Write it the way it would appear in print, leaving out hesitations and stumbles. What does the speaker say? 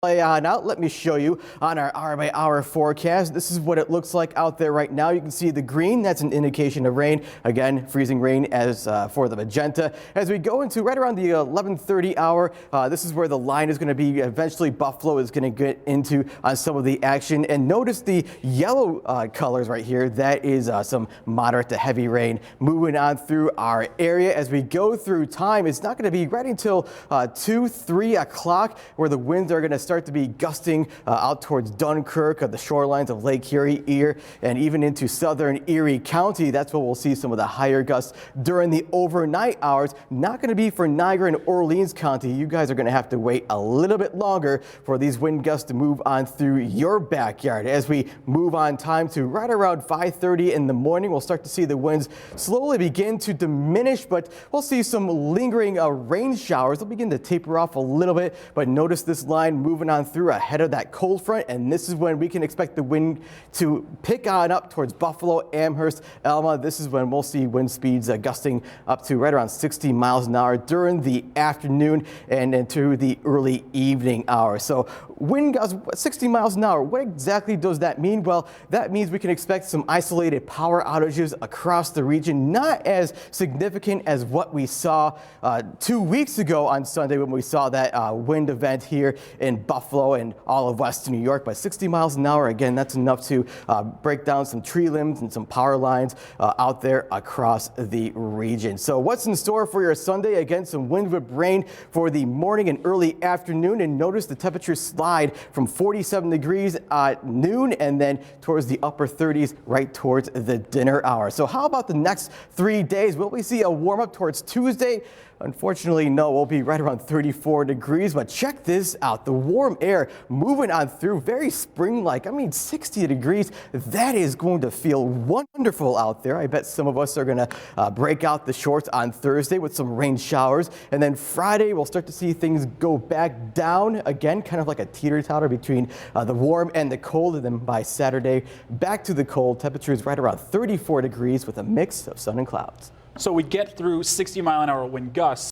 Out. Let me show you on our hour-by-hour forecast. This is what it looks like out there right now. You can see the green. That's an indication of rain. Again, freezing rain as for the magenta. As we go into right around the 11:30 hour, this is where the line is going to be. Eventually, Buffalo is going to get into some of the action. And notice the yellow colors right here. That is some moderate to heavy rain moving on through our area. As we go through time, it's not going to be right until 2, 3 o'clock where the winds are going to start to be gusting out towards Dunkirk, the shorelines of Lake Erie, and even into southern Erie County. That's where we'll see some of the higher gusts during the overnight hours. Not going to be for Niagara and Orleans County. You guys are going to have to wait a little bit longer for these wind gusts to move on through your backyard. As we move on time to right around 5:30 in the morning, we'll start to see the winds slowly begin to diminish, but we'll see some lingering rain showers. They'll begin to taper off a little bit, but notice this line moving on through ahead of that cold front, and this is when we can expect the wind to pick on up towards Buffalo, Amherst, Alma. This is when we'll see wind speeds gusting up to right around 60 miles an hour during the afternoon and into the early evening hours. So wind gusts 60 miles an hour. What exactly does that mean? Well, that means we can expect some isolated power outages across the region, not as significant as what we saw 2 weeks ago on Sunday when we saw that wind event here in Buffalo and all of western New York. But 60 miles an hour, again, that's enough to break down some tree limbs and some power lines out there across the region. So what's in store for your Sunday? Again, some wind whip rain for the morning and early afternoon. And notice the temperature slide from 47 degrees at noon and then towards the upper 30s right towards the dinner hour. So how about the next 3 days? Will we see a warm up towards Tuesday? Unfortunately, no, we'll be right around 34 degrees, but check this out. The warm air moving on through, very spring-like. I mean, 60 degrees. That is going to feel wonderful out there. I bet some of us are going to break out the shorts on Thursday with some rain showers. And then Friday, we'll start to see things go back down again, kind of like a teeter-totter between the warm and the cold. And then by Saturday, back to the cold. Temperatures right around 34 degrees with a mix of sun and clouds. So we get through 60-mile-an-hour wind gusts.